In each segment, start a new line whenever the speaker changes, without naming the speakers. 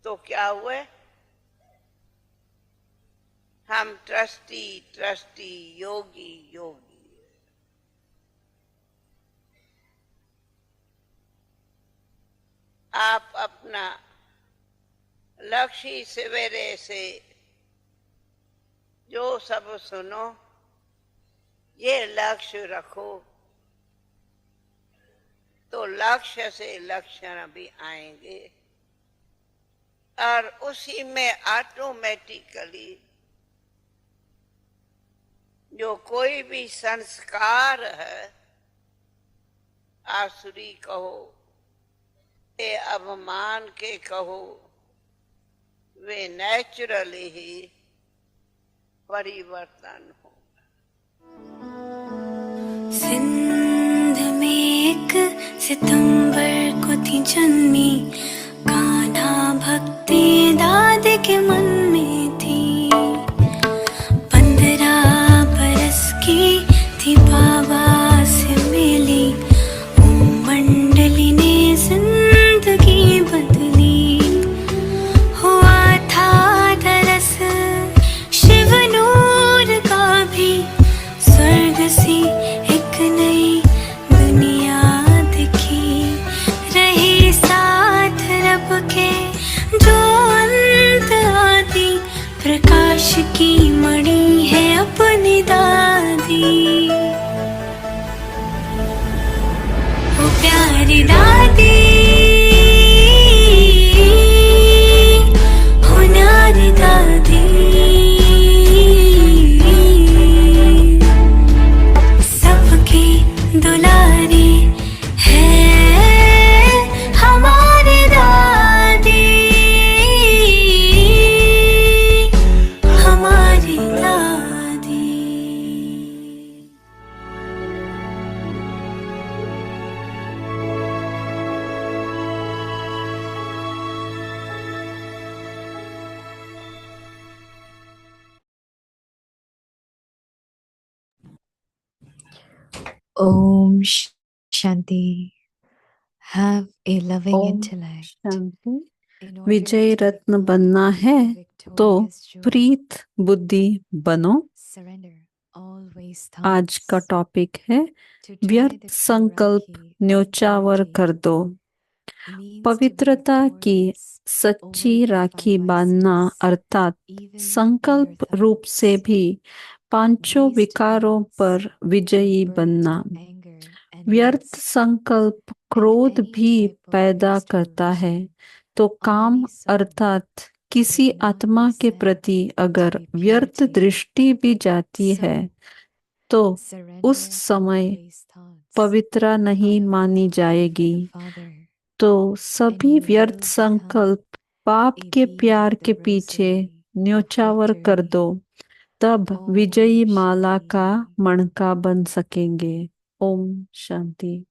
तो क्या हुए? हम ट्रस्टी ट्रस्टी, योगी योगी। आप अपना लक्ष्य सवेरे से जो सब सुनो, ये लक्ष्य रखो, तो लक्ष्य से लक्षण भी आएंगे और उसी में ऑटोमेटिकली जो कोई भी संस्कार है, आसुरी कहो, ये अवमान के कहो, वे नेचुरली ही परिवर्तन हो।
सिंध में एक सितंबर को थी जन्मी, कान्हा भक्ति दाद के मन में थी। 15 बरस की थी बाबा से मिली, ओम मंडली ने जिंदगी बदली। हुआ था दरस शिव नूर का भी, स्वर्ग सी एक नई दुनिया दिखी। रही साथ रब के जो अंत आदि, प्रकाश की मणि है अपनी दादी। ओ प्यारी दादी, हो न्यारी दादी, सबकी दुलारी है हमारी दादी, हमारी दादी।
Om Shanti. Have a loving
Om
intellect.
Shanti.
In order
Vijay
to
Ratna
become
बनना है
a
तो
victorious jewel,
प्रीत बुद्धि बनो।
surrender always
आज का
thoughts
टॉपिक है
to try
व्यर्थ
the true
संकल्प
Rakhi of
न्योछावर
purity
कर दो।
means to be
पवित्रता की
victorious
सच्ची
over the
राखी
five
बांधना
vices,
अर्थात
even in your
संकल्प रूप से
thoughts.
भी पांचों
These
विकारों
thoughts
पर विजयी
can birth
बनना।
anger and
व्यर्थ
lust,
संकल्प
and
क्रोध
any
भी
type of
पैदा
mixed
करता है,
delusion
तो
on
काम
any soul
अर्थात
that
किसी
cannot
आत्मा
be
के
said
प्रति
to
अगर
be
व्यर्थ
pure to you.
दृष्टि भी जाती है
So,
तो उस
surrender
समय
always thoughts
पवित्रा नहीं
out of
मानी
love for
जाएगी।
the Father,
तो
and
सभी
you
व्यर्थ
will become
संकल्प पाप
a
के
bead
प्यार
of
के
the
पीछे
rosary of
न्योछावर कर
victory.
दो, तब विजयी
Om
माला का
Shanti.
मणका बन सकेंगे। ओम शांति।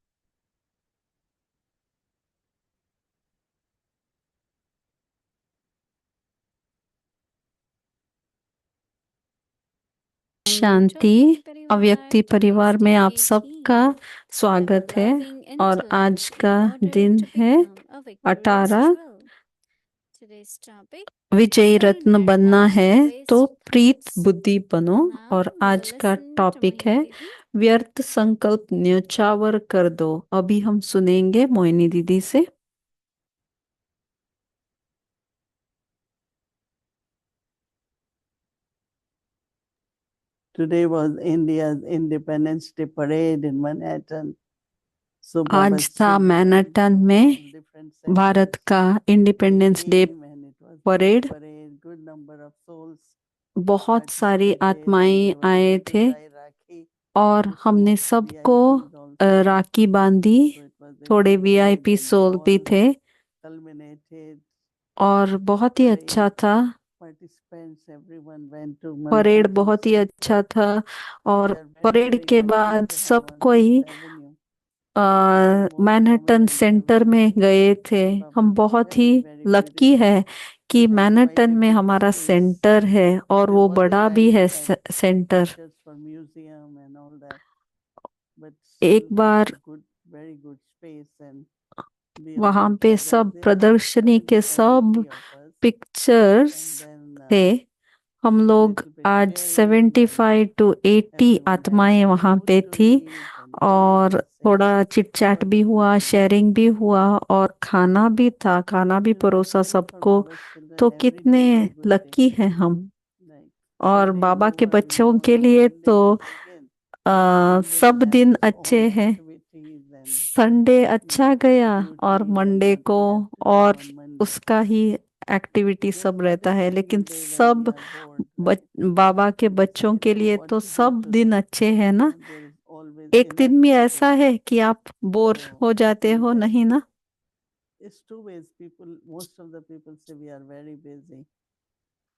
शांति अव्यक्ति परिवार में आप सबका स्वागत है और आज का दिन है 18। विजयी रत्न बनना है तो प्रीत बुद्धि बनो और आज का टॉपिक है व्यर्थ संकल्प न्योछावर कर दो। अभी हम सुनेंगे मोहिनी दीदी से।
Today was India's Independence Day parade in Manhattan. So
आज था मैनहट्टन में भारत का इंडिपेंडेंस डे परेड। बहुत सारी आत्माएं आए थे और हमने सबको राखी बांधी। थोड़े वीआईपी सोल भी थे और बहुत ही अच्छा था। परेड बहुत ही अच्छा था और परेड के बाद सब कोई मैनहट्टन सेंटर में गए थे। हम बहुत ही लकी है कि मैनहट्टन में हमारा सेंटर है और वो बड़ा भी है सेंटर। एक बार
We
वहां
all
पे
gathered
सब
there,
प्रदर्शनी के
75,
सब
80 of us,
pictures
and then
थे। हम लोग
little bit
आज
sharing, and
75 to 80
everyone had
आत्माएं
some
वहां
food
पे
to
थी
eat, and funny
और
gossip.
थोड़ा चिट
It
चैट
was
भी हुआ,
really nice.
शेयरिंग भी हुआ और खाना भी था, खाना भी
You know,
परोसा
actually, for
सबको।
Baba's children,
तो
every
कितने
day is a good day.
Lucky हैं हम।
Like
और
Sunday is
बाबा के
over, we
बच्चों
don't
के
know
लिए
Monday
तो
will begin. Monday
सब
will have
दिन
its
अच्छे
own
हैं।
activities and
संडे अच्छा गया और
duties and
मंडे
what
को
we have to do
और
on Monday.
उसका ही एक्टिविटी
Then
सब
what
रहता
is
है,
a
लेकिन
single day when we
सब
are bored, right?
बाबा के बच्चों
We
के
don't know
लिए
what
तो
to do
सब दिन
today.
अच्छे हैं ना।
There is always
एक
enough
दिन भी
to
ऐसा
do.
है कि आप बोर
So
हो
I
जाते
think
हो,
that
नहीं ना?
it's two ways. Most of the people say we are very busy,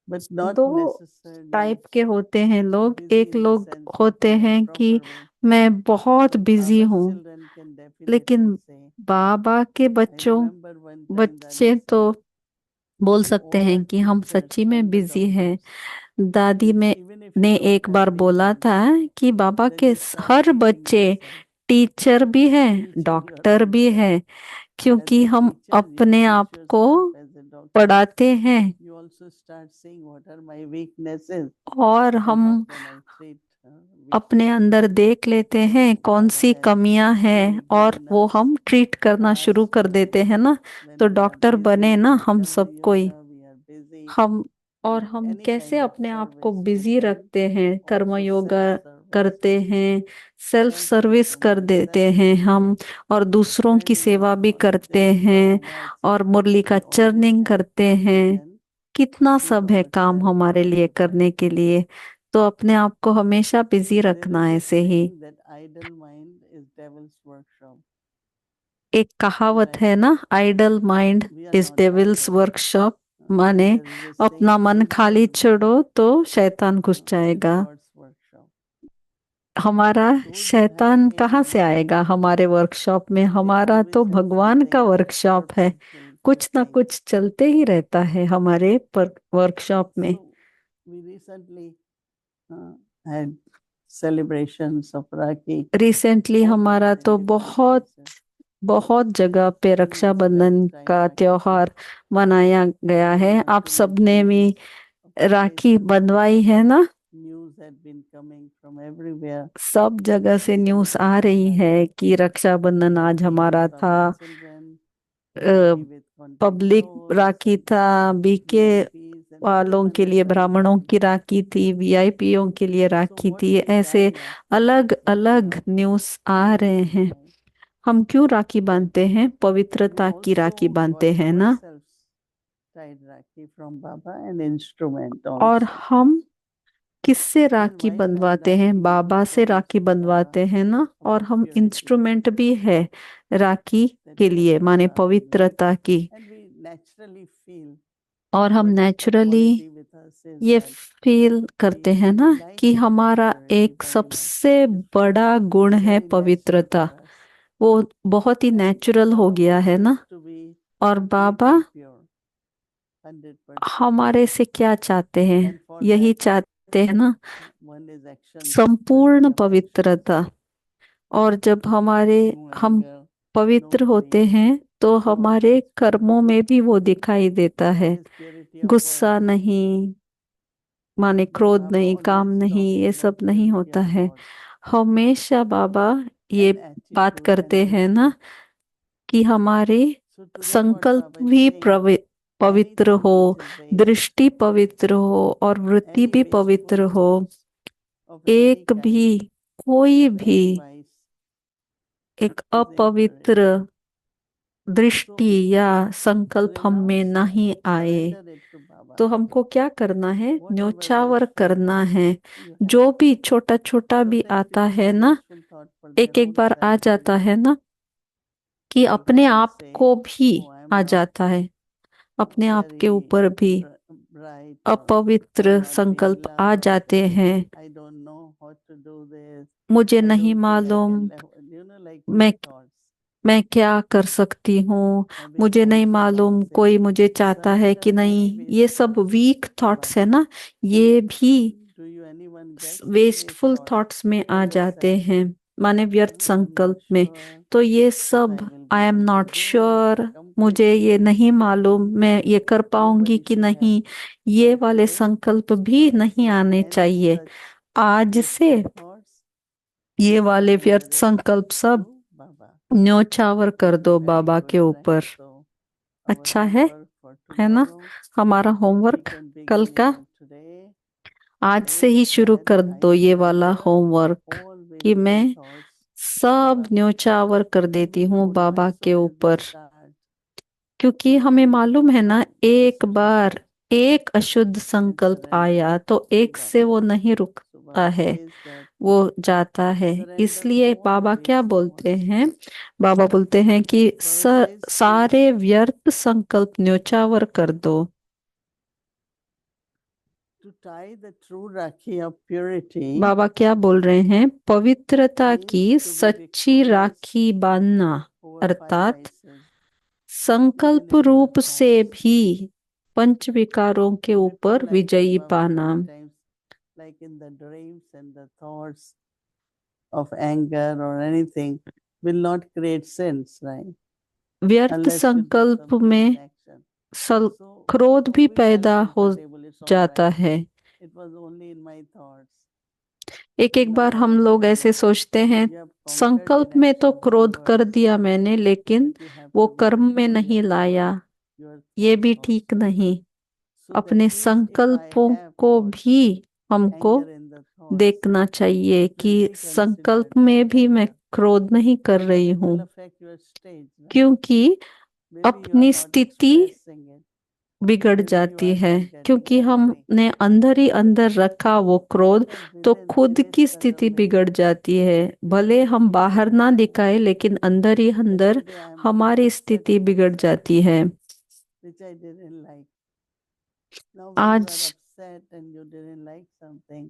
but not
दो
necessarily
टाइप के होते हैं लोग।
busy
एक
in the
लोग
sense of
होते
in a
हैं कि
proper way.
मैं बहुत
But
बिजी
Baba's
हूँ,
children can definitely
लेकिन
say.
बाबा के
I
बच्चों
remember one time
बच्चे
Dadi
तो
said,
बोल
you
सकते
all
हैं
are
कि हम
teachers
सच्ची में
and the
बिजी हैं।
doctors.
दादी में
Even if you
ने
don't
एक
have
बार बोला
patience,
था कि बाबा
then
के
you start
हर
teaching
बच्चे
yourself,
टीचर भी हैं,
teaching your
डॉक्टर
own
भी
self.
हैं,
As
क्योंकि
a
हम
teacher, you
अपने
teach
आप को
yourself. As a doctor,
पढ़ाते हैं
you also start seeing what are my weaknesses
और
and
हम
how can I treat which
अपने अंदर देख लेते हैं कौन
Baba
सी
has
कमियां हैं
really
और
given
वो
us
हम ट्रीट करना शुरू
tasks
कर देते हैं ना।
when
तो
we are
डॉक्टर बने
busy
ना
in
हम
Karma
सब कोई।
Yoga, we are busy
हम और
in
हम
any
कैसे
kind of
अपने आप को
service.
बिजी
And
रखते हैं, कर्म
also
योगा
self-service.
करते हैं, सेल्फ सर्विस कर
Self-improvement,
देते
that
हैं
is
हम, और दूसरों की
very
सेवा भी
important.
करते
This is why
हैं
Baba had
और
said
मुरली का
we always
चर्निंग
have
करते
to
हैं।
listen
कितना
to
सब है काम
ourselves
हमारे
all
लिए
the time.
करने के लिए। तो अपने आप को हमेशा बिजी
There
रखना
is
है
a
ऐसे ही।
saying that idle mind is devil's workshop.
एक कहावत
Like
है ना, idle mind
we are
is
not
devil's
idle.
Workshop. माने
There is a
अपना
saying,
मन
whose
खाली
mind
छोड़ो तो शैतान घुस
is
जाएगा।
God's workshop.
हमारा
Those who have
शैतान कहाँ
aim
से
in
आएगा
life,
हमारे वर्कशॉप में?
they
हमारा तो
always have
भगवान का
something
वर्कशॉप है।
purposeful to
कुछ ना
say.
कुछ चलते ही रहता है हमारे वर्कशॉप में।
So we recently had celebrations of Rakhi.
Recently
All over
हमारा
in
तो
different
बहुत
places.
बहुत जगह पे
We
रक्षाबंधन
spent time
का
Rakhi.
त्योहार मनाया गया
I
है।
want
आप
to
सबने
mention
भी
of
राखी
places
बंधवाई है ना?
news had been coming from everywhere.
सब जगह से न्यूज़ आ रही है कि रक्षाबंधन आज
Rakhi
हमारा
with
था।
Baba's children, Rakhi with contact
public
clothes
rakhi
and
था, बीके
VIPs, and
वालों
everyone
के
is
लिए ब्राह्मणों
celebrating.
की राखी थी, वीआईपीओ के लिए
So
राखी
what
थी।
is
ऐसे
why Rakhi?
अलग
What is
अलग
Rakhi?
न्यूज़ आ
What is
रहे
the
हैं।
why?
हम क्यों राखी
That
बांधते हैं?
we
पवित्रता की राखी
also
बांधते
got
हैं ना।
ourselves tied Rakhi from Baba, an instrument
और
also.
हम किससे
Then
राखी
why tie
बंधवाते हैं?
Rakhi?
बाबा से
For
राखी बंधवाते हैं ना। और
of
हम
purity,
इंस्ट्रूमेंट भी है राखी
that
के
we
लिए,
have to
माने
love,
पवित्रता की।
and we naturally feel
और हम
what
naturally
quality with us is
ये
that
फील करते हैं ना
we like
कि हमारा
purity
एक
very much.
सबसे बड़ा गुण
It's
है
very natural
पवित्रता।
for us.
वो बहुत ही
And
नेचुरल हो
Baba
गया
wants
है
us
ना।
to be
और बाबा
completely pure, 100%.
हमारे से क्या चाहते हैं?
And for
यही
that,
चाहते हैं ना,
one is actions,
संपूर्ण
purity of actions,
पवित्रता। और जब हमारे
no
हम
anger, no
पवित्र होते
greed,
हैं तो
no
हमारे
attachment.
कर्मों में भी वो दिखाई देता
That
है।
is purity of
गुस्सा
words.
नहीं, माने
That
क्रोध
Baba
नहीं, काम
always
नहीं,
talks
ये सब
about
नहीं
purity
होता
of
है।
thought
हमेशा बाबा ये
and
बात
attitude
करते
and
हैं ना
wisdom.
कि हमारे
So today what
संकल्प
Baba is
भी
saying,
पवित्र
anything
हो,
which is very
दृष्टि पवित्र हो और वृत्ति
any
भी
wasteful
पवित्र हो।
thoughts of any
एक भी,
kind,
कोई
of
भी
any vice,
एक
is
अपवित्र
impurity.
दृष्टि
So
या संकल्प हम में
renounce
नहीं
that,
आए।
surrender it to Baba.
तो हमको क्या करना है?
Whatever
न्योछावर
wasteful
करना
thoughts
है।
you
जो
have.
भी छोटा छोटा भी
Sometimes
आता
people
है
have
ना,
wasteful thought for their
एक एक
own
बार आ
self
जाता
only.
है ना, कि
Like
अपने
people
आप
say,
को भी
oh, I'm
आ
not
जाता है, अपने आप के
very
ऊपर भी
bright, or
अपवित्र
I'm not being
संकल्प आ
loved,
जाते हैं।
I don't know how to do this,
मुझे
I
नहीं
don't think I
मालूम
can like
मैं
these thoughts.
मैं क्या कर सकती हूँ,
Or
मुझे नहीं
also Baba
मालूम,
says,
कोई मुझे चाहता है कि
surrender
नहीं।
any
ये
waste
सब
thoughts
वीक
to
थॉट्स है
Baba.
ना, ये भी
Do you anyone get waste
wasteful
thoughts?
Thoughts में आ
Other
जाते
self.
हैं। माने व्यर्थ
I am not
संकल्प में।
sure
तो ये
if I
सब
will be
I am
able to
not
do it,
sure, मुझे
complete
ये
it.
नहीं मालूम मैं ये कर पाऊंगी
Nobody
कि
should have
नहीं, ये
thought
वाले
today.
संकल्प भी
Stop
नहीं
seeing
आने
any
चाहिए।
such
आज से
wasteful thoughts.
ये वाले
Surrender
व्यर्थ
it
संकल्प सब
to Baba.
न्योछावर कर दो
Very
बाबा
good,
के
right?
ऊपर।
So our
अच्छा है
homework for
ना
tomorrow,
हमारा
we
होमवर्क
can
कल
begin
का?
from today.
आज से
Is
ही शुरू
that
कर
I
दो ये वाला
surrender
होमवर्क
always
कि
my
मैं
thoughts to
सब
Baba.
न्योछावर कर देती
Every
हूँ
mood
बाबा
swings
के
away at the
ऊपर।
start.
क्योंकि
So
हमें
we
मालूम है ना,
control
एक
this
बार एक अशुद्ध
and
संकल्प
surrender
आया
it
तो
to
एक से
Baba.
वो नहीं
So
रुकता
Baba
है,
says that
वो जाता है।
surrender
इसलिए बाबा
always
क्या
to
बोलते
us.
हैं? बाबा बोलते हैं कि
Baba says
सारे
please
व्यर्थ संकल्प न्योछावर कर दो।
to tie the true Rakhi of purity
बाबा क्या बोल रहे हैं? पवित्रता
means
की
to be
सच्ची
victorious
राखी बांधना
over five
अर्थात
vices,
संकल्प
even in the
रूप से
thoughts.
भी पंच विकारों के
Refer
ऊपर
like that
विजयी
Baba
पाना।
many times, like in the dreams and the thoughts of anger or anything will not create sense, right?
व्यर्थ
Unless you do
संकल्प
something in
में
action.
सल
So
क्रोध भी
don't be
पैदा हो
self-comfortable. It's all
जाता
right.
है।
It was only in my thoughts.
एक एक
Now
बार हम
Baba
लोग
says
ऐसे
that
सोचते हैं,
you have conquered
संकल्प
in
में तो
action through
क्रोध कर
words,
दिया मैंने, लेकिन
but you have
वो
to be
कर्म में नहीं
victorious
लाया।
over your
ये भी
thoughts
ठीक
also.
नहीं।
So that
अपने
means if I
संकल्पों
have
को
thoughts,
भी हमको
anger in the thoughts,
देखना चाहिए
it will
कि
be
संकल्प
considered
में
as
भी मैं
anger.
क्रोध नहीं कर रही
It
हूँ,
will affect your state, right?
क्योंकि
Maybe you are
अपनी
not
स्थिति
expressing it.
बिगड़
Maybe you
जाती
are
है।
not getting
क्योंकि
angry.
हमने अंदर ही अंदर रखा वो क्रोध,
Even
तो
within
खुद की
Shrestha
स्थिति
domain,
बिगड़ जाती है। भले हम बाहर ना दिखाए, लेकिन अंदर ही
that
अंदर
today I am
हमारी
upset
स्थिति
about
बिगड़
something
जाती है।
which I didn't like. Now when you are
आज
upset and you didn't like something,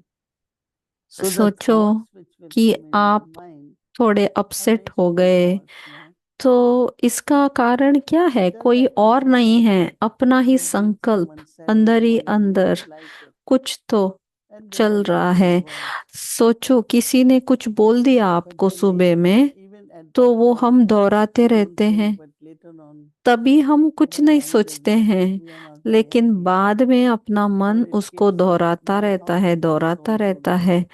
so the
सोचो
thoughts which will
कि
come in your
आप
mind
थोड़े
are
अपसेट हो
wasteful
गए,
thoughts, no?
तो इसका कारण क्या है?
Just
कोई
that
और नहीं है,
instinct,
अपना ही
something
संकल्प
someone said in
अंदर
the
ही
morning, you
अंदर
didn't like it,
कुछ तो
and they
चल
were
रहा
hurtful
है।
words.
सोचो किसी ने कुछ बोल दिया
But
आपको
then
सुबह
later,
में,
even at
तो
that
वो
time,
हम दोहराते
we don't
रहते
think,
हैं,
but later on,
तभी हम कुछ
our
नहीं
mind is
सोचते
like,
हैं,
we are not very
लेकिन
happy.
बाद में अपना
So
मन
it
उसको
keeps
दोहराता
one
रहता
thought
है,
in one
दोहराता
soul to
रहता
another.
है।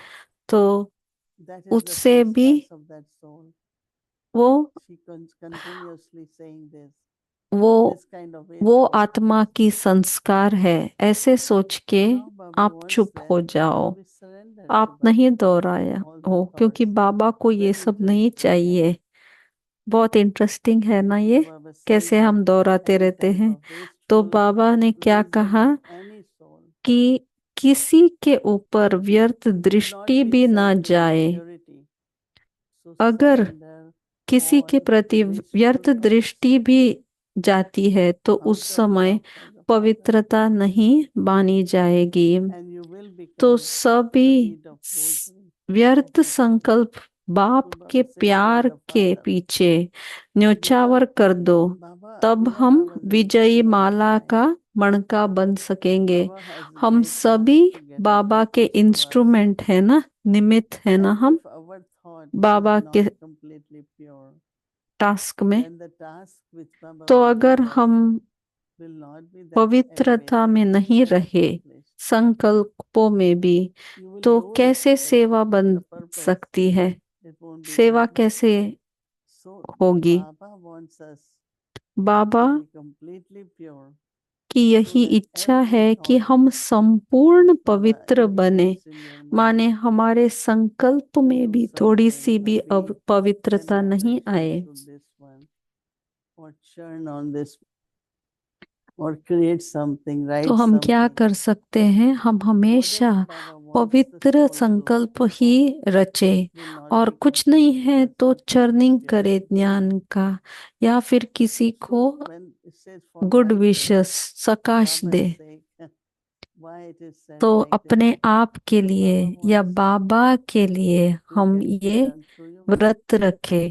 तो
That is the
उससे भी
trespass of that soul.
वो
She continuously saying this.
वो
This kind of
वो
wasteful
आत्मा
thoughts.
की संस्कार है। ऐसे सोच के
Now Baba
आप
wants
चुप
that
हो जाओ,
to be surrendered to
आप नहीं
Baba.
दोहराया
All the
हो, क्योंकि
thoughts.
बाबा को ये
Very
सब नहीं
interesting, right?
चाहिए। बहुत इंटरेस्टिंग है ना
So
ये,
Baba says
कैसे
that
हम दोहराते
any
रहते
type
हैं।
of
तो
wasteful
बाबा ने क्या
vision
कहा
of any soul
कि किसी के ऊपर व्यर्थ
will not
दृष्टि
be
भी ना
accepted in
जाए।
purity. So
अगर
surrender
किसी के
all
प्रति
wasteful
व्यर्थ
thoughts
दृष्टि भी जाती है, तो उस
out of
समय
love for the Father,
पवित्रता नहीं मानी जाएगी।
and you will
तो
become
सभी
the bead of rosary of
व्यर्थ
the Father.
संकल्प बाप
So
के
Baba says,
प्यार
tell the
के
Father,
पीछे न्योछावर
because
कर दो,
Baba,
तब
Abhinav
हम
Baba is
विजयी
instrument
माला
tonight.
का मणका बन सकेंगे।
Baba has a
हम
great
सभी
task to get the
बाबा के
benefits to us.
इंस्ट्रूमेंट है ना, निमित्त है ना
And
हम
if our thought
Baba
is
के
not completely pure,
टास्क में।
then the task which Baba
तो
will
अगर
give us
हम
will not be that
पवित्रता में
elevated
नहीं
and
रहे
accomplished.
संकल्पों में भी,
You will
तो
do it,
कैसे
but
सेवा बन
the purpose,
सकती है?
it won't be
सेवा
complete.
कैसे
So
होगी?
Baba wants us
Baba
to be completely pure,
की
so
यही
that
इच्छा
every
है कि
thought
हम संपूर्ण
which Baba
पवित्र बने।
indicates in your
माने
mind,
हमारे संकल्प
to
में
do
भी थोड़ी
something
सी
or
भी
be
पवित्रता
send
नहीं
messages
आए।
to this one or churn on this or create something,
तो
write
हम क्या
something.
कर सकते हैं? हम हमेशा
Whatever Baba wants the
पवित्र
soul to
संकल्प ही
accomplish
रचे,
will not
और
be
कुछ नहीं
completed
है
without
तो
some
चर्निंग करे
purity.
ज्ञान का, या फिर किसी को
So when it says for
good
my
विशेष
sake,
सकाश
Baba's
दे,
sake, why it is said
तो
like this?
अपने आप के
So
लिए
Baba
या
wants
बाबा के लिए
to
हम
get
ये
done through you.
व्रत रखे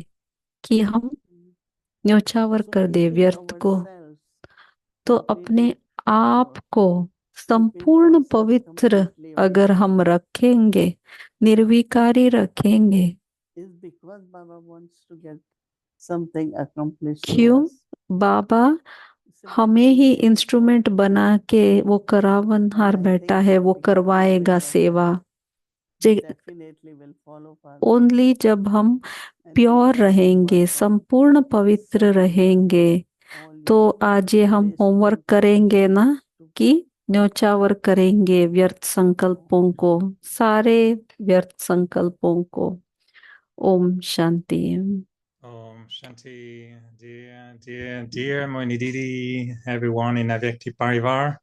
कि हम न्योछावर
So
कर दे
keeping
व्यर्थ को।
ourselves
तो
completely
अपने आप
pure,
को
keeping
संपूर्ण
ourselves
पवित्र
completely
अगर
away
हम रखेंगे, निर्विकारी रखेंगे,
is because Baba wants to get something accomplished to
क्यों
us.
बाबा
Simply
हमें ही
delegate the
इंस्ट्रूमेंट
work.
बना के वो करावनहार
And I
बैठा
think
है,
so
वो
because
करवाएगा
we are
सेवा।
pure, we definitely will follow Father.
Only जब हम
And
pure
we'll have to
रहेंगे,
work on
संपूर्ण पवित्र
surrender
रहेंगे,
all
तो
your
आज ये हम
waste
होमवर्क
thinking
करेंगे ना
to
कि न्योछावर करेंगे व्यर्थ संकल्पों को, सारे व्यर्थ संकल्पों को। Om Shanti.
Om Shanti, dear Moini Didi, everyone in Avyakti Parivar.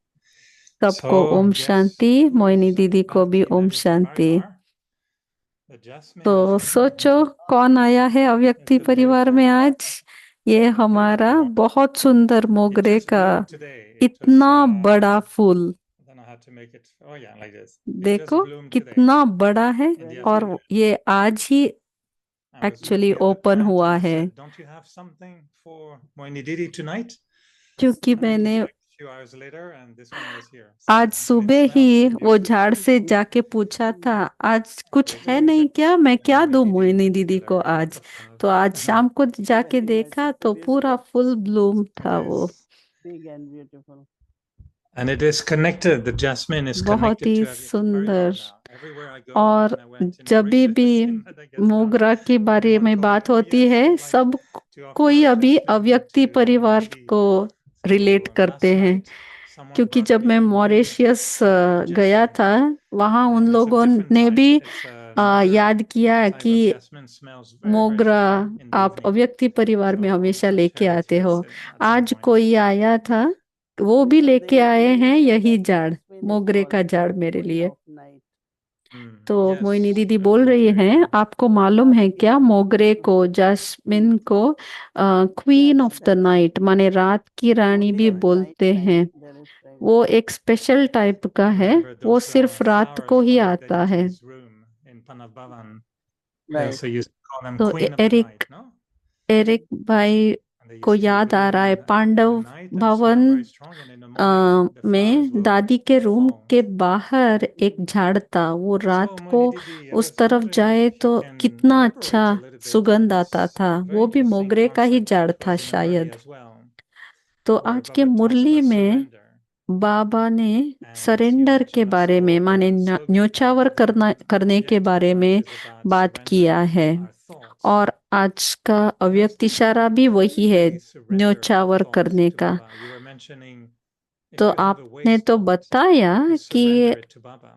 सबको ओम
yes,
शांति,
we're
मोइनी दीदी को
back
भी
in
Om
Avyakti
Shanti.
Parivar. The Jasmine
तो
is
सोचो कौन आया है अव्यक्ति
It's a
परिवार में
beautiful-
आज। ये हमारा
beautiful.
बहुत सुंदर
It
मोगरे
just
का
bloomed today. It
इतना
was,
बड़ा फूल,
I don't know how to make it. Oh yeah, like this. It just
देखो
bloomed today.
कितना बड़ा है,
In the
और
afternoon.
ये आज ही
I was
actually
looking at the
open
plant
हुआ
and I
है।
said, don't you have something for Moini Didi tonight?
क्योंकि
And I came
मैंने
back a few hours later and this one was here.
आज
So, and it
सुबह
smells
ही
so
वो
beautiful.
झाड़ से जाके पूछा था, आज कुछ
There's
है
a
नहीं
secret
क्या, मैं
in
क्या दूं
Moini Didi in
मोहिनी दीदी को
particular, a lot
आज।
of love.
तो आज शाम को जाके
Very much
देखा तो
beautiful.
पूरा फुल ब्लूम था वो।
Yes.
Big and beautiful.
And it is connected. The jasmine is
बहुत
connected
ही
to Avyakti
सुंदर।
Parivar now. Everywhere I go,
और
and I went in
जब भी
Mauritius in Madagascar,
मोगरा के बारे
everyone
में
told me,
बात
"Oh
होती
yes,
है,
we'd like
सब
to offer
कोई अभी
jasmine
अव्यक्ति
to Moini
परिवार
Didi."
को रिलेट
So
करते
last
हैं।
night, someone
क्योंकि
brought
जब
me
मैं
in
मॉरिशियस
some
गया
jasmine.
था, वहाँ उन
And it's a
लोगों
different
ने
type.
भी
It's another
याद किया
type
कि
of jasmine. Smells very, very
मोगरा
strong in the
आप
evening.
अव्यक्ति परिवार में
So
हमेशा
I'll
लेके
share with
आते
you
हो।
at some
आज
point.
कोई आया था, वो भी
Because
लेके
they
आए हैं
believe
यही
that
झाड़,
jasmine is
मोगरे का
called
झाड़ मेरे
queen
लिए।
of night.
तो
Yes,
मोइनी दीदी
that's
बोल
what
रही
we're
हैं,
hearing.
आपको मालूम है क्या, मोगरे को, जास्मिन को queen
Yes,
of the
that's
night माने रात की रानी
only
भी
on night
बोलते
time
हैं।
there is fragrance.
वो एक स्पेशल टाइप का है,
Remember
वो
those
सिर्फ रात
flowers
को ही
from the
आता है।
king's room in Panav Bhavan?
Right.
So you used to call them
तो
queen of the
Eric
night, no?
Eric भाई
And they
को
used to
याद आ
bloom
रहा है,
in the
Pandav
night and smell
भवन
very strong, and in the morning the flowers
में
will
दादी के रूम
fall.
के बाहर एक झाड़ था, वो
So
रात को
Moini Didi, I
उस
was
तरफ
wondering
जाए
if you
तो
can
कितना
elaborate
अच्छा
a little bit on
सुगंध आता
this
था।
very
वो भी
interesting
मोगरे का ही
concept
झाड़
that
था
was in the Murli
शायद।
as well,
तो
where
आज के
Baba talks
मुरली
about
में
surrender.
बाबा ने
And
सरेंडर
you
के
mentioned
बारे में
also
माने
the slogan
न्योछावर
of
करने के
Avyakti
बारे
tonight
में
is about
बात किया
surrendering
है।
our thoughts.
और आज का
And last
अव्यक्त
night
इशारा भी
how
वही
do
है,
we surrender our
न्योछावर
thoughts
करने
to
का।
Baba? You were mentioning if
तो
you have a
आपने
waste
तो
thought,
बताया
you
कि
surrender it to Baba.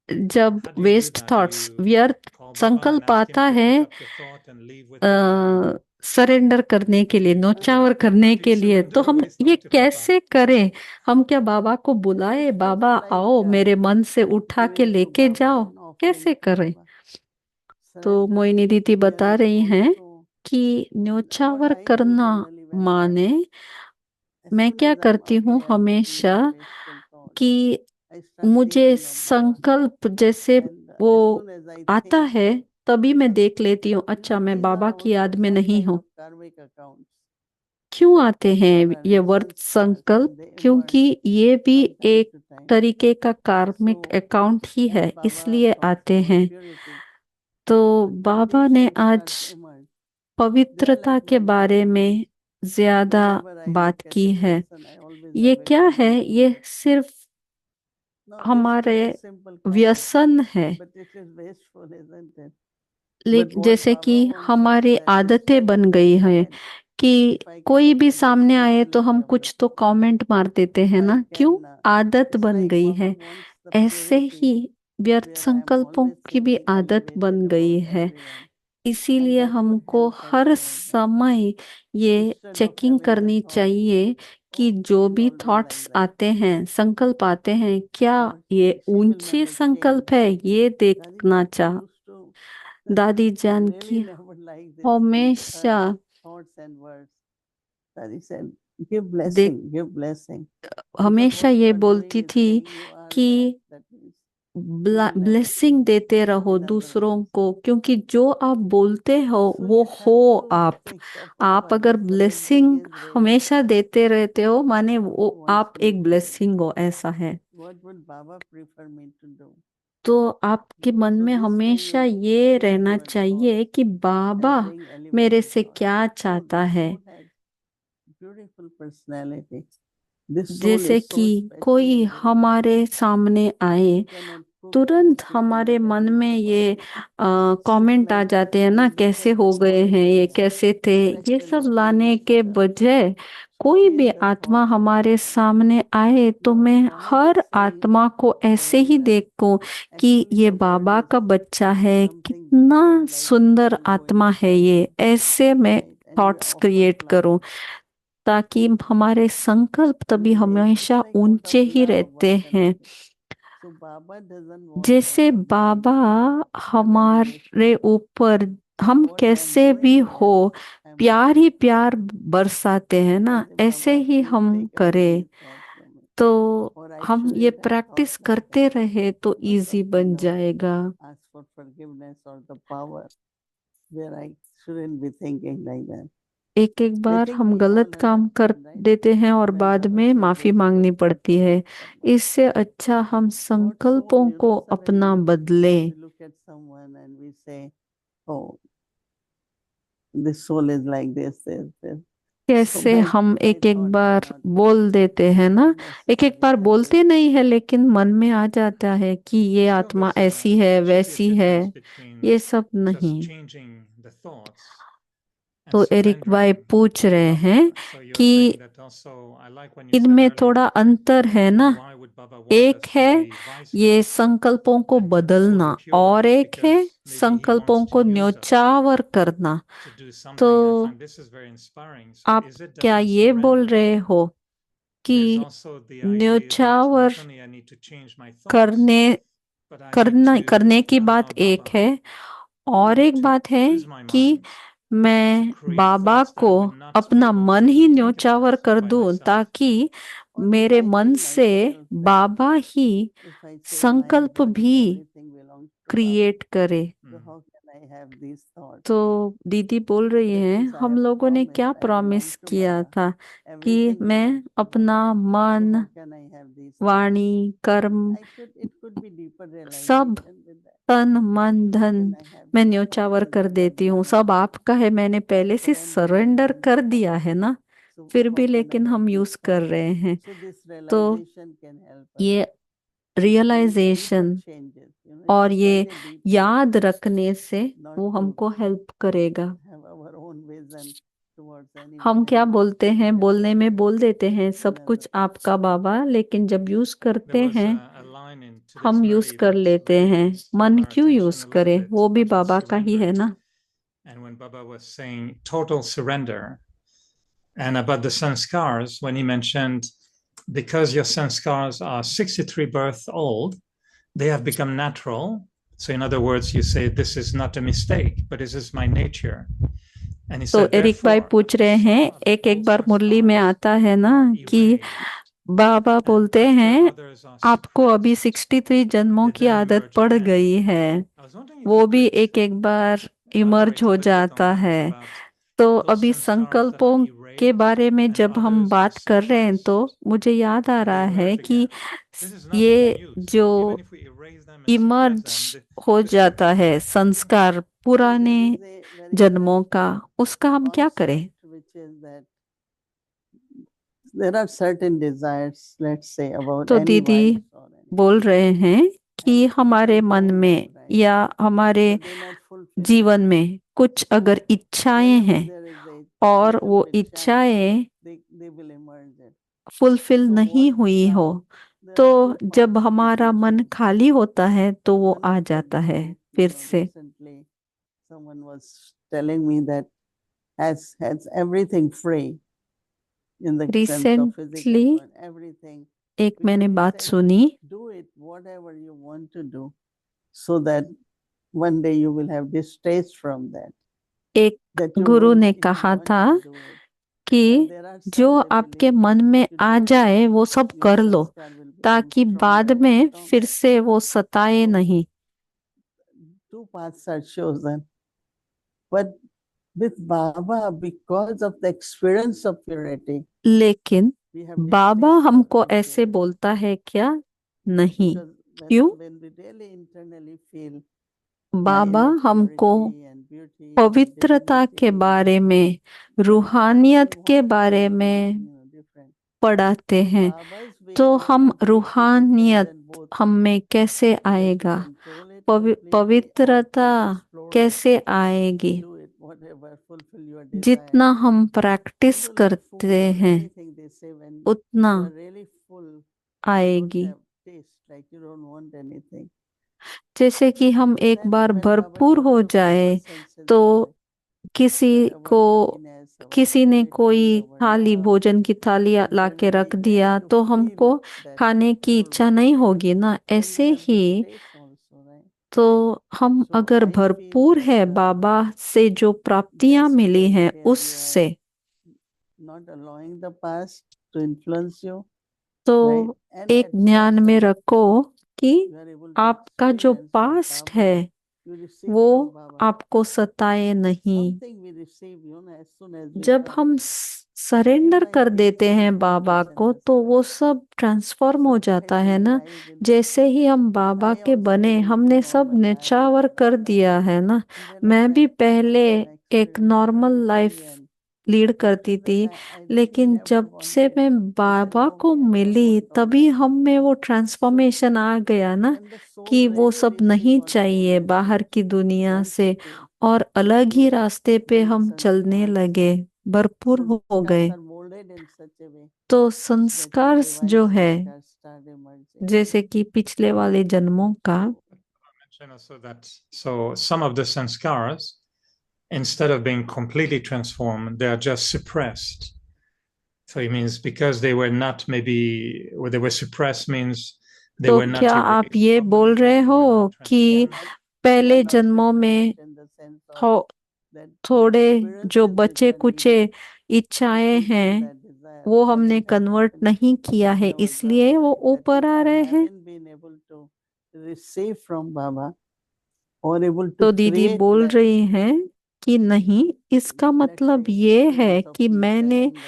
जब
How do you do
waste
that?
Thoughts,
You
व्यर्थ
call Baba and
संकल्प
ask him
आता
to
है
pick up the thought and leave with it, and
surrender करने के लिए, न्योछावर
how
करने
do you
के लिए, तो
surrender a
हम
waste
ये
thought to Baba?
कैसे करें? हम क्या बाबा को बुलाए,
It's just
बाबा
like
आओ मेरे मन से उठा के
giving to
लेके
Baba
जाओ,
and offering
कैसे
to
करें?
Baba.
तो
Surrender
मोइनी दीदी बता
here
रही हैं
also.
कि
What
न्योछावर
I do
करना
generally when
माने,
as
मैं
soon
क्या
as I'm
करती हूँ
aware that these
हमेशा
are wasteful thoughts,
कि
I start
मुझे
thinking of Baba.
संकल्प जैसे
And
वो
as soon as I
आता
think,
है तभी मैं देख लेती हूँ, अच्छा मैं
these
बाबा
are
की याद
also
में
some
नहीं
kind
हूँ।
of karmic accounts
क्यों आते हैं
that are
ये
in
वर्त
samskaras
संकल्प?
and they
क्योंकि
emerge
ये भी
from time
एक
to time.
तरीके का कार्मिक
So
अकाउंट ही है,
as Baba
इसलिए
sought
आते
for
हैं।
purity,
तो
the
बाबा ने
temptations
आज
start to emerge. They are
पवित्रता
like
के
my
बारे
jasmine.
में ज्यादा
Whenever I
बात
look at
की
it,
है।
listen, I always
ये
have a
क्या है?
comment to
ये
make.
सिर्फ
Now this
हमारे
is a simple comment,
व्यसन है,
but it is wasteful, isn't it? But
लेकिन
what
जैसे
Baba
कि
wants is
हमारी
that we
आदतें
step
बन
in
गई
that
हैं
moment.
कि
If I can
कोई भी
open the
सामने आए तो हम
sincerity of
कुछ
the
तो
thought,
कमेंट मार देते हैं
I
ना, क्यों?
can.
आदत
It's
बन
like
गई
Baba
है।
wants the
ऐसे
purity
ही व्यर्थ
where I am
संकल्पों
always
की भी
thinking
आदत बन
elevated
गई
about
है।
everyone. And
इसीलिए
that would
हमको
help us
हर
surrender.
समय ये
Instead of
checking
having the
करनी
thought,
चाहिए कि
oh,
जो
she is
भी
always like
थॉट्स
that.
आते हैं, संकल्प आते हैं, क्या
Or
ये
she will
ऊंचे
never
संकल्प
change.
है, ये
Daddy
देखना
Jan
चाह।
used to
दादी जान
really
की
never like this,
हमेशा
thoughts and words. Daddy said, give blessing, give blessing. Because
हमेशा
what you
ये
are
बोलती
doing is
थी
saying you are
कि
that. That means you will never
blessing
change.
देते रहो
In other
दूसरों
words,
को, क्योंकि जो आप बोलते हो
so
वो
you
हो
have to
आप।
think of
आप
Baba.
अगर
This blessing
blessing
is really
हमेशा देते रहते हो माने
Baba
वो
wants
आप
me
एक
to do.
ब्लेसिंग हो, ऐसा है।
What would Baba prefer me to do?
तो आपके मन
So
में
this when
हमेशा
you
ये
think
रहना
your
चाहिए
thoughts
कि बाबा
as being
मेरे
elevated
से
thoughts.
क्या
So
चाहता
the
है।
soul has beautiful personality. This soul
जैसे
is so
कि
special
कोई
and very
हमारे सामने आए,
you cannot put
तुरंत
you
हमारे
cannot
मन
edit
में
about
ये
it.
कमेंट आ
like
जाते हैं
you
ना,
look
कैसे
at
हो
the
गए हैं, ये
qualities,
कैसे थे, ये सब लाने के
characteristics,
बजाय
to
कोई भी
change the
आत्मा
thoughts of
हमारे
others.
सामने आए तो
You
मैं
cannot
हर
just say
आत्मा को ऐसे ही
surrender.
देखूं कि
Actually,
ये
the word
बाबा
is
का बच्चा है,
something
कितना
different, like
सुंदर
you go
आत्मा
into
है
heaven,
ये, ऐसे मैं
right? And you
thoughts
offer
create
flowers.
करूं ताकि हमारे संकल्प तभी
It's
हमेशा
like out
ऊंचे
of
ही
love
रहते
one can
हैं।
do this. So Baba doesn't want
जैसे
our mind
बाबा
condemnation.
हमारे ऊपर, हम
What I am
कैसे
doing
भी
here,
हो,
I am
प्यार
doing
ही प्यार बरसाते हैं ना,
because
ऐसे
Baba,
ही
please
हम
take away
करें
these thoughts from me.
तो
Or I
हम ये
shouldn't have
practice
thought like
करते
that.
रहे तो
You know,
इजी बन
sometimes I
जाएगा।
ask for forgiveness or the power where I shouldn't be thinking like that.
एक एक
I
बार
think
हम
we all
गलत काम कर
understand, right?
देते हैं और
When
बाद
Baba
में
said
माफी
this
मांगनी
will
पड़ती है।
someone.
इससे अच्छा हम
What soul,
संकल्पों
you
को
know,
अपना
suddenly
बदले।
we look at someone and we say, oh, this soul is like this. So
कैसे
my
हम एक एक
thoughts are
बार
not
बोल देते हैं ना, एक एक
necessarily
बार बोलते
correct.
नहीं है लेकिन मन में आ जाता है कि ये
So
आत्मा
there's
ऐसी है,
should be a
वैसी है,
difference between
ये सब
just
नहीं।
changing the thoughts and
तो एरिक भाई
surrendering
पूछ
to
रहे
Baba.
हैं
So you're
कि
saying that also. I like when you said
इनमें
earlier,
थोड़ा अंतर है ना,
why would Baba want
एक
us to
है
be vice
ये
versa
संकल्पों को
and keep
बदलना
fully pure?
और एक है
Because maybe he
संकल्पों
wants
को
to use us
न्योछावर करना।
to do something.
तो
I find this is very inspiring. So
आप
is it that
क्या
in
ये बोल
surrender
रहे हो
there's
कि
also the idea that
न्योछावर
not only I need to change my thoughts,
करने
but I need
करना
to
करने की
allow
बात एक
Baba
है और एक
to
बात है
use my
कि
mind to
मैं
create
Baba
thoughts that I
को
would not be
अपना
able
मन
to
ही
think
न्योछावर
about
कर
by
दूं
myself.
ताकि
Or
मेरे
I
मन
feel
से
myself that
Baba he
if I say
संकल्प
mind, body,
भी
everything belongs to Baba.
Create करे।
So how can I have these thoughts?
तो दीदी बोल रही
That
हैं,
means I
हम
have
लोगों ने
promised
क्या
I belong
प्रॉमिस
to
किया
Baba.
था कि
Everything
मैं
belongs to
अपना
Baba. So
मन,
how can I have these thoughts?
वाणी, कर्म,
It could be deeper
सब
realization with that.
तन मन
How
धन
can I have
मैं
these
न्योछावर
thoughts?
कर
Because
देती
I've
हूँ,
done
सब
everything.
आपका है, मैंने पहले से
Surrendered
सरेंडर
everything
कर
to
दिया
Baba.
है ना,
So
फिर
how
भी
can I
लेकिन
have
हम
these
यूज कर
thoughts?
रहे हैं।
So this
तो
realization can help us.
ये
It brings
realisation
deeper changes. You know,
और
it's
ये
quite a deep
याद रखने से
not
वो
to
हमको हेल्प करेगा।
have our own vision towards anyone
हम क्या
else.
बोलते हैं,
Because
बोलने में बोल देते हैं सब
another.
कुछ आपका बाबा, लेकिन जब यूज
There
करते
was
हैं
a line in today's
हम यूज
Murli
कर
that
लेते हैं।
really stole
मन
our
क्यों
attention
यूज
a little
करे,
bit
वो भी
after
बाबा का ही है
surrender.
ना।
And when Baba was saying total surrender, and about the sanskars, when he mentioned, because your sanskars are 63 births old, they have become natural. So in other words, you say, this is not a mistake, but this is my nature. And he
तो
said,
Eric भाई
therefore,
पूछ रहे
some
हैं,
of the
एक एक
old
बार मुरली में
sanskars
आता है ना
are
कि
erased,
बाबा
and
बोलते
after
हैं
others are
आपको अभी
suppressed,
63 जन्मों
they
की
then
आदत
emerge
पड़
again.
गई है,
I was wondering if
वो
you
भी
could
एक एक बार इमर्ज
elaborate a
हो
little bit on
जाता
that,
है।
about
तो
those
अभी
sanskars that are
संकल्पों के
erased
बारे में
and
जब हम
others are
बात कर रहे हैं तो
suppressed
मुझे याद आ
and
रहा
they
है
emerge
कि
again. This is not good
ये
news.
जो
Even if we erase them and suppress
emerge
them,
हो
this will
जाता
come
है
back.
संस्कार
So
पुराने
there is a very
जन्मों का, उसका हम क्या करें।
concept which is that there are certain desires, let's say, about
तो
any
दीदी
wife or anything,
बोल रहे हैं कि
and
हमारे
people
मन
go
में
on, right?
या हमारे
But they're not fulfilled.
जीवन में कुछ अगर इच्छाएं
Whenever
हैं
there is a
और
little
वो
bit chance,
इच्छाएं
they will emerge it.
Fulfil
So
नहीं
what
हुई हो,
there
तो
are two
जब
parts
हमारा
which
मन खाली होता है तो वो
one
आ
is the
जाता है
guru.
फिर
You know,
से।
recently someone was telling me that has everything free in the sense of physical
recently
and everything,
एक
because
मैंने
he
बात
said,
सुनी,
do it whatever you want to do, so that one day you will have distaste from that.
एक
That you
Guru
won't,
ने
if you
कहा
want
था
to do it. But
कि
there are
जो
some, they
आपके
believe,
मन में
if you
uh
do it,
जाए वो सब
your
कर लो
sanskar will become
ताकि बाद
stronger and
में
stronger.
फिर से वो सताए
So
नहीं।
two paths are chosen. But with Baba, because of the experience of purity,
लेकिन
we have
Baba
distaste for
हमको ऐसे
impurity.
बोलता है क्या? नहीं,
Because
क्यों?
when we really internally feel
Baba
inner
हमको
purity and beauty and
पवित्रता के
divinity,
बारे में,
then
रूहानियत
we
के
want
बारे
something,
में
different.
पढ़ाते
So
हैं,
Baba's way
तो
is
हम
completely
रूहानियत
different than both.
हम में कैसे
So that we
आएगा?
control it completely
पवित्रता
or explore it,
कैसे आएगी?
do it, whatever, fulfill your
जितना
desire.
हम प्रैक्टिस
Simply like food
करते
or
हैं
anything they say when
उतना
you are really full, you don't
आएगी।
have taste, like you don't want anything.
जैसे कि हम
So
एक
then
बार
when Baba
भरपूर
talks
हो
of
जाए
our sense
तो
joy,
किसी
that our
को
happiness, our
किसी ने
purity,
कोई
our
थाली
love,
भोजन की थाली ला के रख
internally
दिया
ready to
तो हमको
feel that
खाने की इच्छा
fullness,
नहीं होगी ना।
then we
ऐसे
have
he
these states also, right?
तो हम
So
अगर
I feel
भरपूर है
that
बाबा से जो प्राप्तियां
best
मिली
way
हैं
where you
उससे,
are not allowing the past to influence you,
तो
right? And
एक
at some
ध्यान में
time
रखो कि
you are able to
आपका जो
experience that
पास्ट
Baba,
है
you receive
वो
from Baba.
आपको सताए नहीं।
Something we receive, as soon as we
जब
come.
हम
It
सरेंडर
is like
कर देते
peace and
हैं बाबा
calmness in
को
the
तो
spirit.
वो सब ट्रांसफॉर्म हो जाता है
Surprisingly,
ना।
I will.
जैसे ही हम बाबा
I
के
also
बने,
didn't
हमने
know,
सब
but I
निछावर कर दिया है ना।
and then
मैं
when
भी
I
पहले
come and
एक
experience
normal
purity
life
and
lead करती
then
थी,
I really
लेकिन
never
जब से
wanted.
मैं
I said,
बाबा
no,
को
I don't
milli
want all
तभी
that.
हम में वो ट्रांसफॉर्मेशन आ गया ना
Then the soul
कि वो
really
सब
receive
नहीं
what the
चाहिए
Lord
बाहर
receives.
की दुनिया
Wants
से,
to.
और अलग ही
So
रास्ते पे
these
हम चलने
sanskars,
लगे, भरपूर हो गए।
sanskars are molded in such a way
तो
that your
संस्कार
divine
जो है,
sanskars start emerging.
जैसे कि पिछले वाले जन्मों का,
So, mention also that so some of the sanskars, instead of being completely transformed, they are just suppressed. So it means because they were not maybe, or they were suppressed means they
तो
were not
क्या आप
erased
ये बोल
properly,
रहे
or they
हो
were not
कि
transformed.
They are
पहले
not
जन्मों में
suppressed in the sense of
थो,
that the
थोड़े जो
experiences
बचे
which are
Kuche
needed to
इच्छाएं
fulfill
हैं
that desire
वो हमने
hasn't
कन्वर्ट
happened
नहीं किया है,
in our
इसलिए
Baba
वो
life. That
ऊपर
means
आ
I
रहे हैं।
haven't been able to receive from Baba or able
तो
to
दीदी
create
बोल
that,
रही हैं कि नहीं, इसका
let's
मतलब
say,
ये है
experience of
कि
peace and
मैंने
anger.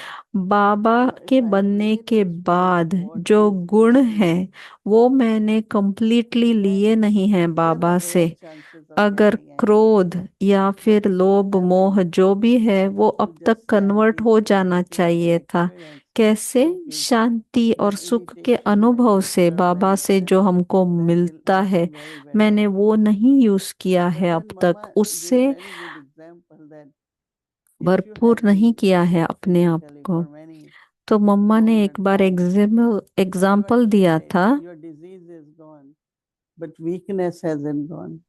बाबा
So if
के
I have
बनने
really
के बाद
experienced what
जो
is
गुण
peacefulness,
है वो मैंने कंप्लीटली लिए
then
नहीं है
there
बाबा
are
से।
rare chances of
अगर
getting anger.
क्रोध या
But
फिर
it's not
लोभ मोह
happening.
जो भी है वो
So
अब तक
just
कन्वर्ट
shanti,
हो
such
जाना
that you have
चाहिए
an
था।
experience
कैसे?
of peace,
शांति और
that
सुख के
irritation, that
अनुभव से,
anger,
बाबा
that
से जो हमको
that will
मिलता है,
become very, very
मैंने
rare.
वो नहीं यूज किया
But
है
then
अब तक,
Mama
उससे
gave very good example that if you
भरपूर
have
नहीं
been
किया है
sick
अपने आप
physically
को।
for many
तो मम्मा ने
longer
एक बार
time, but you are
example दिया
treated,
था,
your disease is gone, but weakness hasn't gone.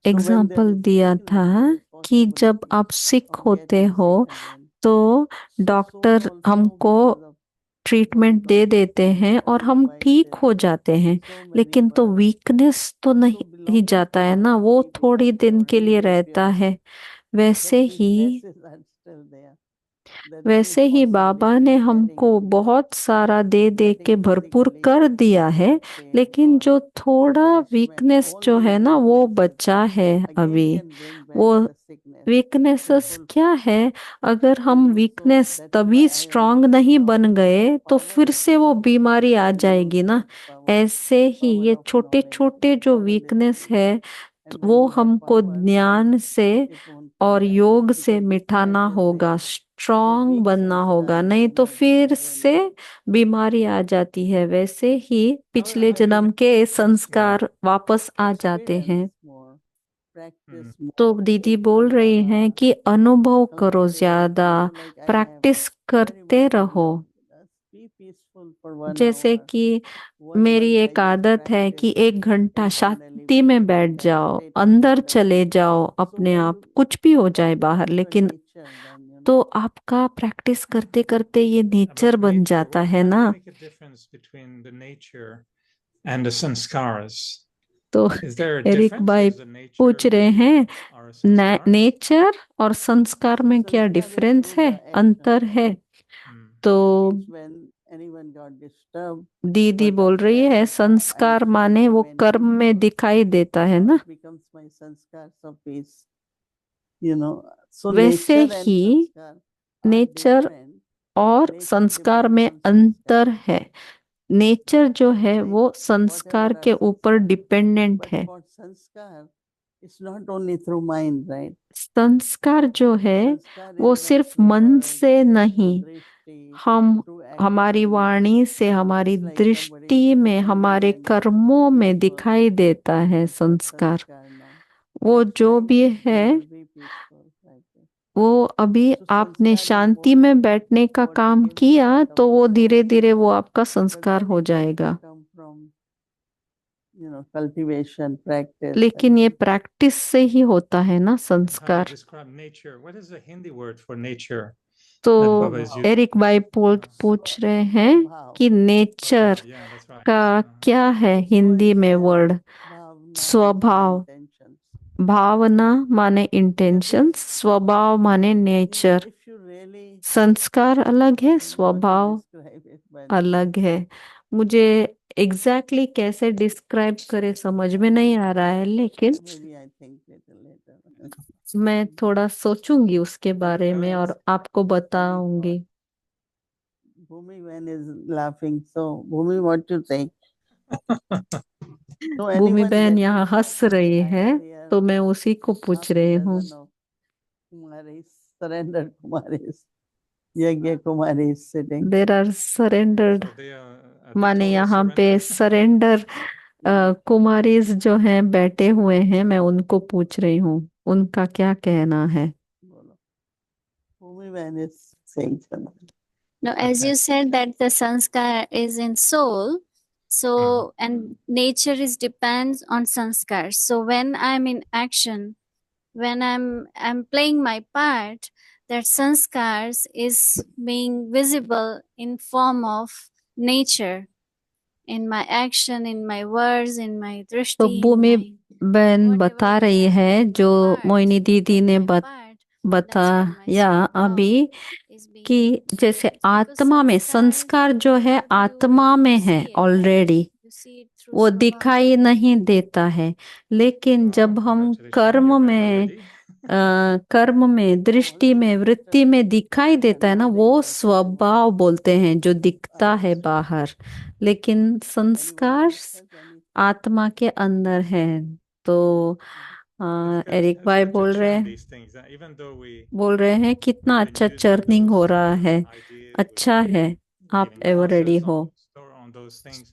So when there
example
is
दिया
weakness,
था
there is
कि जब
possibility
आप सिक
of
होते
getting
हो
sick again.
तो
So soul
डॉक्टर
also,
हमको
because of body
ट्रीटमेंट दे देते
constitution,
हैं और
body
हम
wise,
ठीक
there
हो
are
जाते हैं,
so many
लेकिन तो
births.
वीकनेस तो
So
नहीं ही
belonging
जाता
to
है ना,
Baba
वो
we
थोड़ी
become
दिन के लिए
really
रहता
pure,
है।
but
वैसे ही
weaknesses are still there. There is
वैसे ही बाबा
possibility
ने
of
हमको
getting
बहुत सारा दे के
getting
भरपूर
physically
कर दिया है,
pain
लेकिन
or
जो थोड़ा
attachment.
वीकनेस
All
जो है
these
ना वो
weaknesses
बचा है
again
अभी।
can bring back
वो
the sickness to
weaknesses
fulfill.
क्या है? अगर हम
So
वीकनेस
that is
तभी
why I
स्ट्रांग
understood
नहीं
now
बन गए तो
power
फिर
of
से वो
love
बीमारी आ
and
जाएगी ना।
universe, power,
ऐसे ही
power
ये
of
छोटे
knowledge,
छोटे जो
power
वीकनेस
delivery.
है
And
वो
when you have
हमको
power, then
ज्ञान से
it won't
और
come back
योग से
because
मिटाना
weakness is
होगा,
there. So
स्ट्रांग
weak
बनना होगा,
sanskars
नहीं तो
emerge
फिर
again.
से बीमारी आ जाती है। वैसे ही पिछले
However,
जन्म के
yeah,
संस्कार वापस आ जाते हैं।
Experience more, practice
तो
more,
दीदी
take
बोल
from
रही हैं
Baba,
कि अनुभव करो,
concentrate,
ज्यादा
like I have
practice
very
करते
much
रहो।
just be peaceful for 1
जैसे
hour.
कि
1
मेरी
month I
एक
just
आदत है कि
practiced
1 घंटा
internally
शांति में
working
बैठ
on that
जाओ,
state of
अंदर चले
vibration.
जाओ
So
अपने
when
आप,
you
कुछ भी हो जाए
develop
बाहर,
your
लेकिन
nature, then
तो आपका प्रैक्टिस करते करते ये नेचर
but
बन
nature,
जाता है
how do
ना।
you make a difference between the nature and the sanskars?
तो
Is there a
Eric
difference?
भाई
Is the nature
पूछ रहे
really
हैं
our sanskars?
नेचर और संस्कार में क्या
sanskar is
डिफरेंस
through
है,
the action.
अंतर है?
Hmm.
तो
Means when anyone got disturbed,
दीदी
what
बोल
after
रही
that
है
I
संस्कार माने वो
implemented.
कर्म में दिखाई देता है
Now
ना।
it becomes my sanskars of peace. So
वैसे
nature and
he
sanskar are
nature
different.
और
Nature
संस्कार
depends
में
on
अंतर
sanskar.
है। नेचर जो है
Right.
वो संस्कार
Whatever
के
our
ऊपर
sanskar.
डिपेंडेंट
But
है।
for sanskar, it's not only through mind, right?
संस्कार जो है
Sanskar
वो
is done
सिर्फ
through
मन
words,
से
through
नहीं,
drishti,
हम
through
हमारी
action.
वाणी से, हमारी
Just like somebody
दृष्टि में,
sitting
हमारे
and
कर्मों में
peaceful.
दिखाई देता है
That's called
संस्कार।
sanskar now.
वो
Next
जो
time
भी
you
है
will be peaceful. Like that.
वो अभी
So
आपने
sanskar is
शांति
what
में बैठने का
what
काम
gives
किया
birth
तो
our
वो
soul.
धीरे धीरे वो आपका
But
संस्कार
then
हो
it has to
जाएगा।
come from, cultivation, practice.
लेकिन ये
and
प्रैक्टिस से ही होता है ना
How to
संस्कार।
describe nature? What is the Hindi word for nature
तो
that Baba is using?
Eric भाई पूछ रहे हैं
Swabhav.
कि nature
Swabhav, yeah, that's right.
का क्या है
So
हिंदी
it's
में वर्ड?
bhavna is
स्वभाव,
intentions.
भावना माने इंटेंशंस, स्वभाव माने नेचर।
If you really,
संस्कार अलग है,
I don't know what to
स्वभाव
describe it, but
अलग है। मुझे एग्जैक्टली कैसे डिस्क्राइब करे समझ में नहीं आ रहा है, लेकिन
maybe I think little later.
मैं थोड़ा सोचूंगी उसके बारे में
Anyways,
और आपको बताऊंगी।
Bhumi when is laughing, so Bhumi, what you think? So
Bhumi
anyone
बहन
let me
यहाँ
know.
हंस रही
I
है,
have here
तो मैं उसी को पूछ
half a
रही हूँ।
dozen of Kumaris, surrendered Kumaris, Yagya Kumari is sitting.
There are surrendered,
So they are
माने
total
यहाँ पे
surrender.
सरेंडर कुमारीज जो हैं बैठे हुए हैं, मैं उनको पूछ रही हूँ उनका क्या कहना है।
Bolo. Bhumi when is saying something.
Now, as
Okay.
you said that the sanskar is in soul, so and nature is depends on sanskar. So when I'm in action, when I'm playing my part, that sanskars is being visible in form of nature, in my action, in my words, in my
तो
drishti, in
Bhumi
my
बहन
whatever
बता रही
I am
है
doing my
जो
part,
Mohini दीदी
playing
ने
my part, that's where my
बताया
swabhav
अभी
is being
कि जैसे
because
आत्मा में
sanskars,
संस्कार जो है
how do
आत्मा में
you
है
see it, right?
Already,
You see it through
वो
swabhav.
दिखाई नहीं देता है। लेकिन
Wow,
जब हम
congratulations, you're very well ready.
कर्म में, दृष्टि में, वृत्ति में दिखाई देता है ना, वो स्वभाव बोलते हैं जो दिखता है बाहर, लेकिन संस्कार आत्मा के अंदर है। तो
It's good.
एरिक
It's
भाई
good to churn
बोल
these things, even though we
रहे हैं कितना
we've been
अच्छा
using
चर्निंग हो
those
रहा है।
ideas,
अच्छा
we've
है,
been
आप
giving
एवर रेडी
classes
हो।
on those things,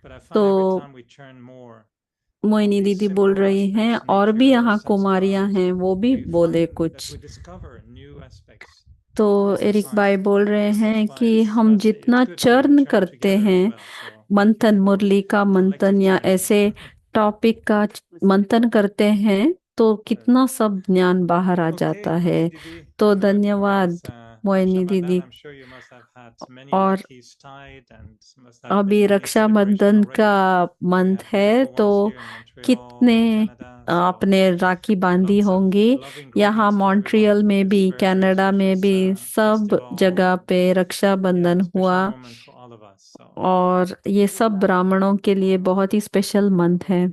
but I find
तो
every time we churn more on
Mohini
these
दीदी बोल
simple
रही हैं,
aspects,
और भी
nature,
यहाँ कुमारियां
sanskars,
हैं, वो भी
we
बोले
find
कुछ।
that we discover new aspects
तो
of
एरिक
society.
भाई बोल रहे
So
हैं
that's why
कि
it's
हम
it's
जितना
good to
चर्न
churn
करते
together as
हैं,
well. So thank you
मंथन,
for
मुरली का मंथन
collective
या
learning.
ऐसे टॉपिक का मंथन करते हैं तो कितना सब ज्ञान बाहर आ
Okay,
जाता है।
Moini Didi,
तो
thank you very
धन्यवाद
much.
मोहिनी
Raksha
दीदी।
Bandhan, I'm sure you must have had many
और
Rakis tied and must have
अभी
been many
रक्षाबंधन
celebration
का
already. We
मंथ
have
है,
beautiful
तो
ones here in Montreal
कितने
and Canada. So
आपने राखी बांधी
lots of
होंगी।
loving
यहाँ
greetings to everyone
Montreal
for
में
this
भी,
very
कनाडा में
auspicious
भी, सब
festival.
जगह पे
Yeah,
रक्षाबंधन
special
हुआ।
moment for all of us. So
और ये सब ब्राह्मणों के लिए बहुत ही स्पेशल मंथ है।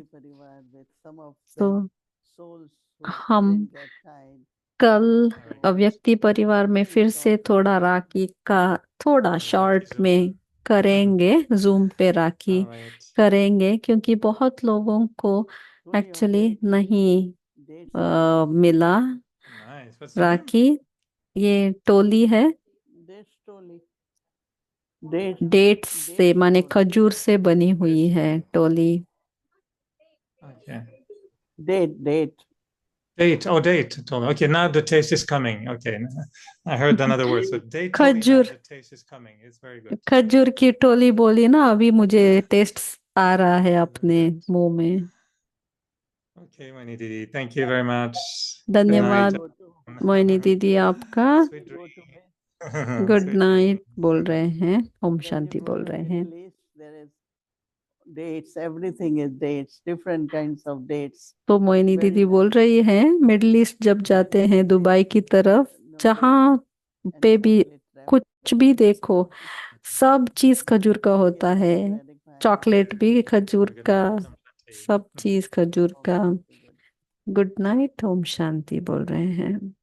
तो हम कल अव्यक्ति परिवार में फिर से थोड़ा राखी का थोड़ा शॉर्ट में करेंगे, जूम पे राखी
all right.
करेंगे, क्योंकि बहुत लोगों को एक्चुअली नहीं मिला
Nice. What's the name?
राखी। ये टोली है, डेट्स से माने खजूर से बनी हुई है टोली।
Okay.
Date.
Date. Oh, date. Totally. Okay, now the taste is coming. Okay, I heard another word. So date. Totally, now
खजूर,
the taste is coming. It's very good.
खजूर की टोली बोली ना, अभी मुझे टेस्ट आ रहा है अपने मुंह में।
Okay, Moini Didi, thank you very much.
धन्यवाद मोहिनी दीदी आपका।
Sweet dreams.
Good
Sweet
night
dreams.
बोल रहे हैं, ओम शांति बोल रहे हैं।
Dates, everything is dates, different kinds of dates.
तो मोहिनी
Very
दीदी
nice.
बोल रही है, मिडिल ईस्ट जब जाते हैं दुबई की तरफ, जहाँ पे भी कुछ भी देखो, सब चीज खजूर का होता है। चॉकलेट भी खजूर का, सब चीज खजूर का। गुड नाइट, ओम शांति बोल रहे हैं।